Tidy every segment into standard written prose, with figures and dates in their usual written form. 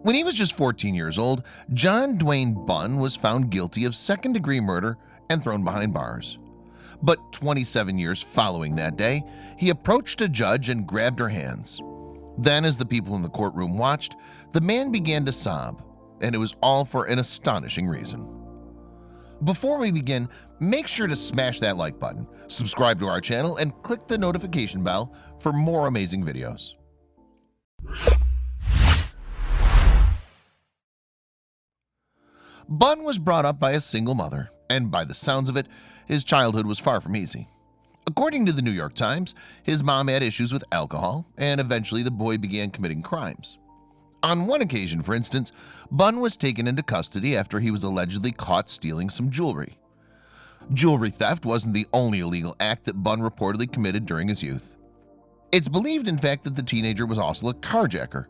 When he was just 14 years old, John Dwayne Bunn was found guilty of second-degree murder and thrown behind bars. But 27 years following that day, he approached a judge and grabbed her hands. Then, as the people in the courtroom watched, the man began to sob, and it was all for an astonishing reason. Before we begin, make sure to smash that like button, subscribe to our channel, and click the notification bell for more amazing videos. Bunn was brought up by a single mother, and by the sounds of it, his childhood was far from easy. According to the New York Times, his mom had issues with alcohol, and eventually the boy began committing crimes. On one occasion, for instance, Bunn was taken into custody after he was allegedly caught stealing some jewelry. Jewelry theft wasn't the only illegal act that Bunn reportedly committed during his youth. It's believed, in fact, that the teenager was also a carjacker.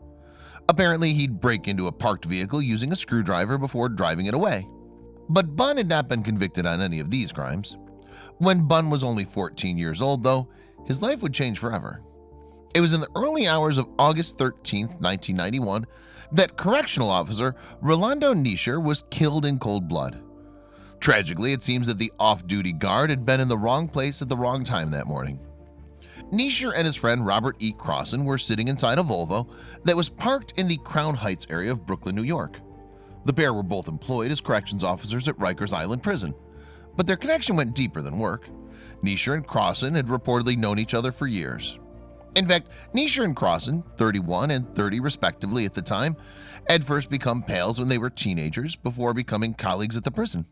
Apparently, he'd break into a parked vehicle using a screwdriver before driving it away. But Bunn had not been convicted on any of these crimes. When Bunn was only 14 years old, though, his life would change forever. It was in the early hours of August 13, 1991, that correctional officer Rolando Nisher was killed in cold blood. Tragically, it seems that the off-duty guard had been in the wrong place at the wrong time that morning. Nisher and his friend Robert E. Crossan were sitting inside a Volvo that was parked in the Crown Heights area of Brooklyn, New York. The pair were both employed as corrections officers at Rikers Island Prison, but their connection went deeper than work. Nisher and Crossan had reportedly known each other for years. In fact, Nisher and Crossan, 31 and 30 respectively at the time, had first become pals when they were teenagers before becoming colleagues at the prison.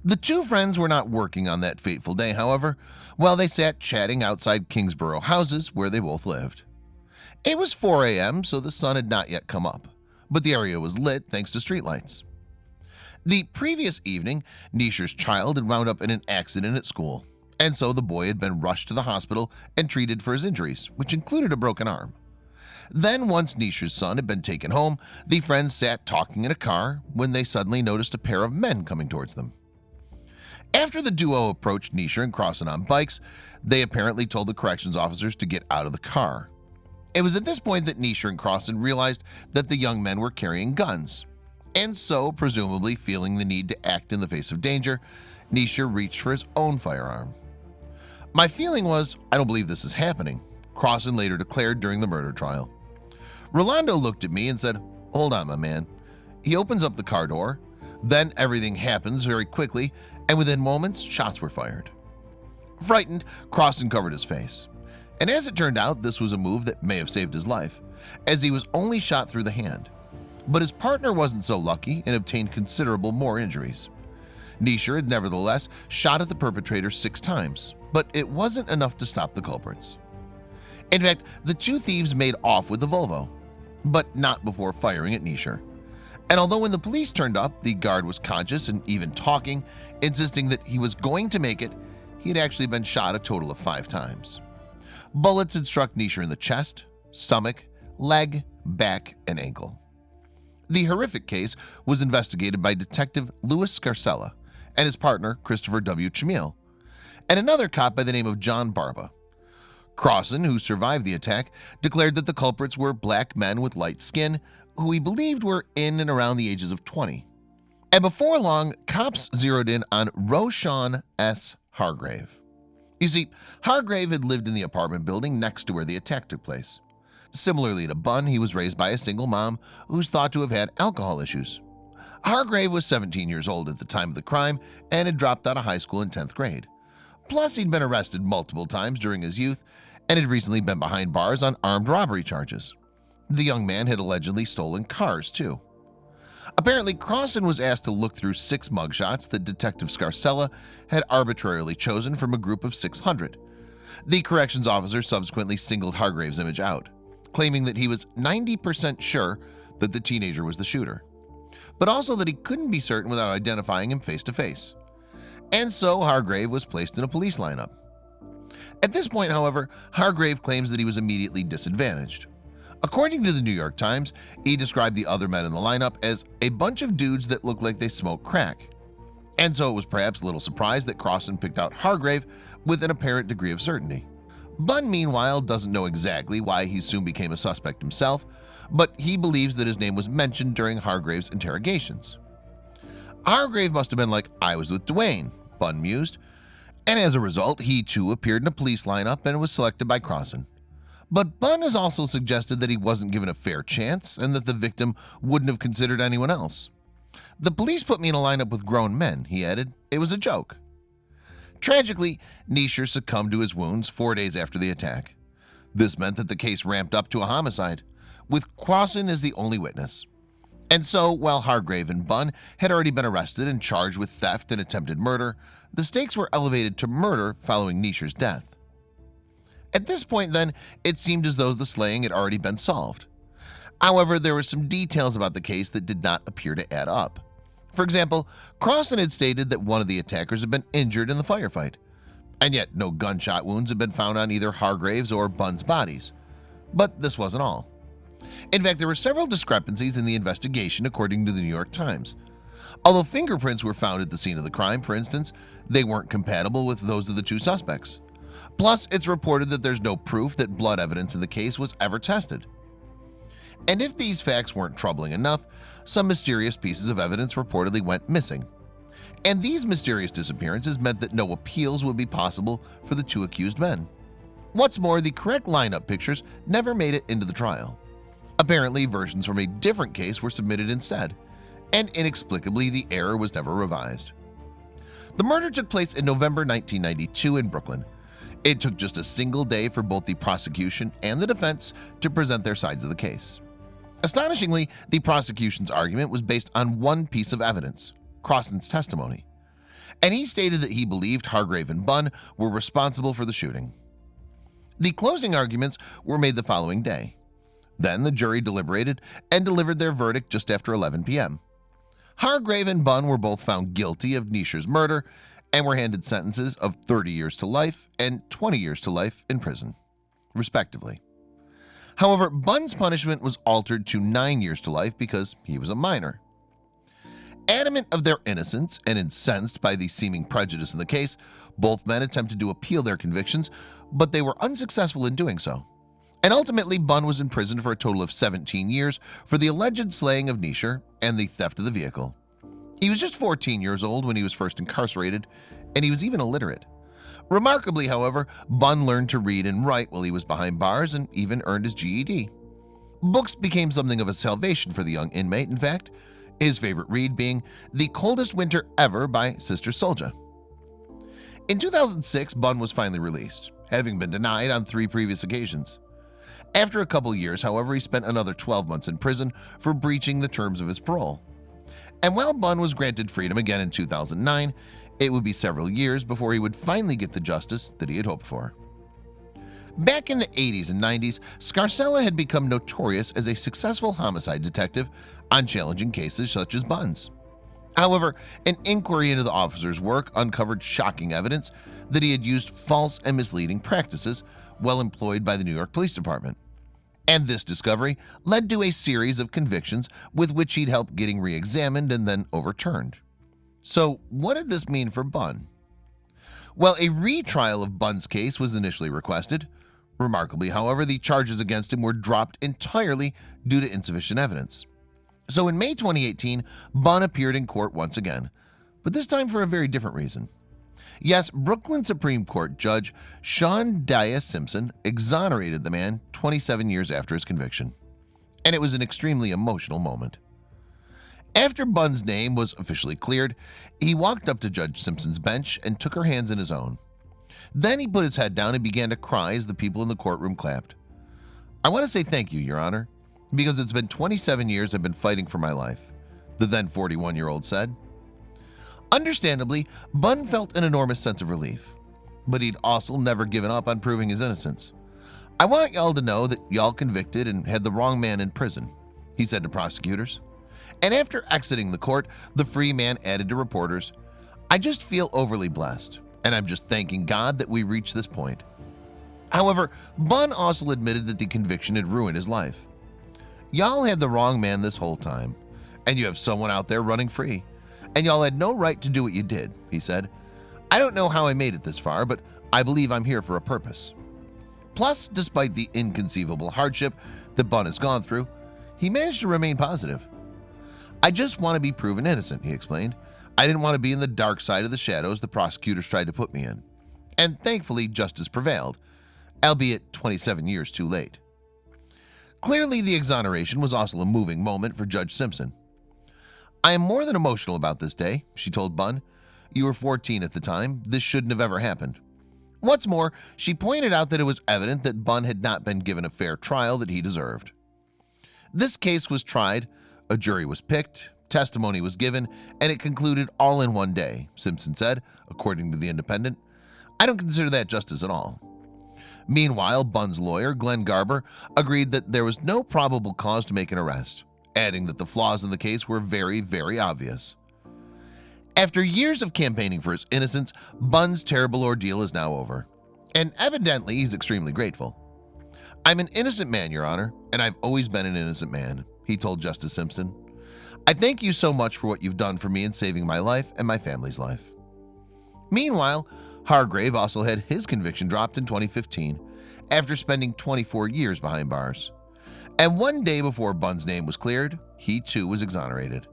The two friends were not working on that fateful day, however, while they sat chatting outside Kingsborough houses where they both lived. It was 4 a.m., so the sun had not yet come up, but the area was lit thanks to streetlights. The previous evening, Nisher's child had wound up in an accident at school, and so the boy had been rushed to the hospital and treated for his injuries, which included a broken arm. Then, once Nisher's son had been taken home, the friends sat talking in a car when they suddenly noticed a pair of men coming towards them. After the duo approached Nisher and Crossan on bikes, they apparently told the corrections officers to get out of the car. It was at this point that Nisher and Crossan realized that the young men were carrying guns, and so, presumably feeling the need to act in the face of danger, Nisher reached for his own firearm. "My feeling was, I don't believe this is happening," Crossan later declared during the murder trial. Rolando looked at me and said, "Hold on, my man." He opens up the car door. Then everything happens very quickly, and within moments, shots were fired. Frightened, Crossan covered his face. And as it turned out, this was a move that may have saved his life, as he was only shot through the hand. But his partner wasn't so lucky and obtained considerable more injuries. Nisher had nevertheless shot at the perpetrator 6 times, but it wasn't enough to stop the culprits. In fact, the two thieves made off with the Volvo, but not before firing at Nisher. And although when the police turned up, the guard was conscious and even talking, insisting that he was going to make it, he had actually been shot a total of 5 times. Bullets had struck Nisher in the chest, stomach, leg, back, and ankle. The horrific case was investigated by Detective Louis Scarcella and his partner Christopher W. Chamille, and another cop by the name of John Barba. Crossan, who survived the attack, declared that the culprits were black men with light skin who he believed were in and around the ages of 20. And before long, cops zeroed in on Roshan S. Hargrave. You see, Hargrave had lived in the apartment building next to where the attack took place. Similarly to Bunn, he was raised by a single mom who's thought to have had alcohol issues. Hargrave was 17 years old at the time of the crime and had dropped out of high school in 10th grade. Plus, he'd been arrested multiple times during his youth and had recently been behind bars on armed robbery charges. The young man had allegedly stolen cars, too. Apparently, Crossan was asked to look through 6 mugshots that Detective Scarcella had arbitrarily chosen from a group of 600. The corrections officer subsequently singled Hargrave's image out, claiming that he was 90% sure that the teenager was the shooter, but also that he couldn't be certain without identifying him face to face. And so Hargrave was placed in a police lineup. At this point, however, Hargrave claims that he was immediately disadvantaged. According to the New York Times, he described the other men in the lineup as a bunch of dudes that looked like they smoked crack. And so it was perhaps a little surprised that Crossan picked out Hargrave with an apparent degree of certainty. Bunn, meanwhile, doesn't know exactly why he soon became a suspect himself, but he believes that his name was mentioned during Hargrave's interrogations. Hargrave must have been like, "I was with Dwayne," Bunn mused, and as a result, he too appeared in a police lineup and was selected by Crossan. But Bunn has also suggested that he wasn't given a fair chance and that the victim wouldn't have considered anyone else. "The police put me in a lineup with grown men," he added. "It was a joke." Tragically, Nischer succumbed to his wounds 4 days after the attack. This meant that the case ramped up to a homicide, with Crossan as the only witness. And so, while Hargrave and Bunn had already been arrested and charged with theft and attempted murder, the stakes were elevated to murder following Nischer's death. At this point, then, it seemed as though the slaying had already been solved. However, there were some details about the case that did not appear to add up. For example, Crossan had stated that one of the attackers had been injured in the firefight, and yet no gunshot wounds had been found on either Hargrave's or Bunn's bodies. But this wasn't all. In fact, there were several discrepancies in the investigation according to the New York Times. Although fingerprints were found at the scene of the crime, for instance, they weren't compatible with those of the two suspects. Plus, it's reported that there's no proof that blood evidence in the case was ever tested. And if these facts weren't troubling enough, some mysterious pieces of evidence reportedly went missing. And these mysterious disappearances meant that no appeals would be possible for the two accused men. What's more, the correct lineup pictures never made it into the trial. Apparently, versions from a different case were submitted instead, and inexplicably the error was never revised. The murder took place in November 1992 in Brooklyn. It took just a single day for both the prosecution and the defense to present their sides of the case. Astonishingly, the prosecution's argument was based on one piece of evidence, Crossan's testimony, and he stated that he believed Hargrave and Bunn were responsible for the shooting. The closing arguments were made the following day. Then the jury deliberated and delivered their verdict just after 11 p.m. Hargrave and Bunn were both found guilty of Nischer's murder and were handed sentences of 30 years to life and 20 years to life in prison, respectively. However, Bunn's punishment was altered to 9 years to life because he was a minor. Adamant of their innocence and incensed by the seeming prejudice in the case, both men attempted to appeal their convictions, but they were unsuccessful in doing so. And ultimately, Bunn was imprisoned for a total of 17 years for the alleged slaying of Nischer and the theft of the vehicle. He was just 14 years old when he was first incarcerated, and he was even illiterate. Remarkably, however, Bunn learned to read and write while he was behind bars and even earned his GED. Books became something of a salvation for the young inmate, in fact, his favorite read being The Coldest Winter Ever by Sister Souljah. In 2006, Bunn was finally released, having been denied on 3 previous occasions. After a couple years, however, he spent another 12 months in prison for breaching the terms of his parole. And while Bunn was granted freedom again in 2009, it would be several years before he would finally get the justice that he had hoped for. Back in the 80s and 90s, Scarcella had become notorious as a successful homicide detective on challenging cases such as Bunn's. However, an inquiry into the officer's work uncovered shocking evidence that he had used false and misleading practices while employed by the New York Police Department. And this discovery led to a series of convictions with which he'd helped getting re-examined and then overturned. So what did this mean for Bunn? Well, a retrial of Bunn's case was initially requested. Remarkably, however, the charges against him were dropped entirely due to insufficient evidence. So in May 2018, Bunn appeared in court once again, but this time for a very different reason. Yes, Brooklyn Supreme Court Judge Sean Dias Simpson exonerated the man 27 years after his conviction, and it was an extremely emotional moment. After Bunn's name was officially cleared, he walked up to Judge Simpson's bench and took her hands in his own. Then he put his head down and began to cry as the people in the courtroom clapped. "I want to say thank you, Your Honor, because it's been 27 years I've been fighting for my life," the then 41-year-old said. Understandably, Bunn felt an enormous sense of relief, but he'd also never given up on proving his innocence. "I want y'all to know that y'all convicted and had the wrong man in prison," he said to prosecutors. And after exiting the court, the free man added to reporters, "I just feel overly blessed, and I'm just thanking God that we reached this point." However, Bunn also admitted that the conviction had ruined his life. "Y'all had the wrong man this whole time, and you have someone out there running free, and y'all had no right to do what you did," he said. "I don't know how I made it this far, but I believe I'm here for a purpose." Plus, despite the inconceivable hardship that Bunn has gone through, he managed to remain positive. "I just want to be proven innocent," he explained. "I didn't want to be in the dark side of the shadows the prosecutors tried to put me in. And thankfully justice prevailed, albeit 27 years too late." Clearly, the exoneration was also a moving moment for Judge Simpson. "I am more than emotional about this day," she told Bunn. "You were 14 at the time. This shouldn't have ever happened." What's more, she pointed out that it was evident that Bunn had not been given a fair trial that he deserved. This case was tried, a jury was picked, testimony was given, and it concluded all in one day, Simpson said, according to The Independent. "I don't consider that justice at all." Meanwhile, Bunn's lawyer, Glenn Garber, agreed that there was no probable cause to make an arrest, adding that the flaws in the case were very, very obvious. After years of campaigning for his innocence, Bunn's terrible ordeal is now over, and evidently he's extremely grateful. "I'm an innocent man, Your Honor, and I've always been an innocent man," he told Justice Simpson. "I thank you so much for what you've done for me in saving my life and my family's life." Meanwhile, Hargrave also had his conviction dropped in 2015 after spending 24 years behind bars. And one day before Bunn's name was cleared, he too was exonerated.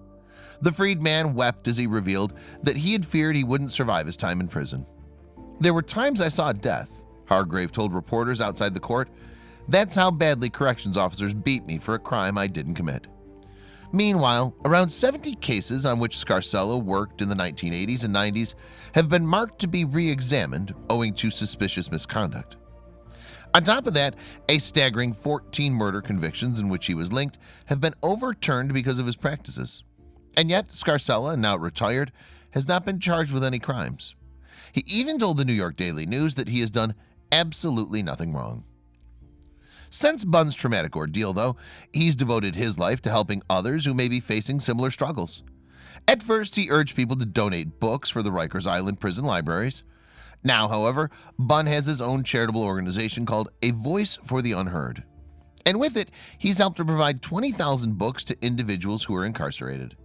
The freed man wept as he revealed that he had feared he wouldn't survive his time in prison. "There were times I saw death," Hargrave told reporters outside the court. "That's how badly corrections officers beat me for a crime I didn't commit." Meanwhile, around 70 cases on which Scarcella worked in the 1980s and 90s have been marked to be re-examined owing to suspicious misconduct. On top of that, a staggering 14 murder convictions in which he was linked have been overturned because of his practices. And yet, Scarcella, now retired, has not been charged with any crimes. He even told the New York Daily News that he has done absolutely nothing wrong. Since Bunn's traumatic ordeal, though, he's devoted his life to helping others who may be facing similar struggles. At first, he urged people to donate books for the Rikers Island prison libraries. Now, however, Bunn has his own charitable organization called A Voice for the Unheard. And with it, he's helped to provide 20,000 books to individuals who are incarcerated.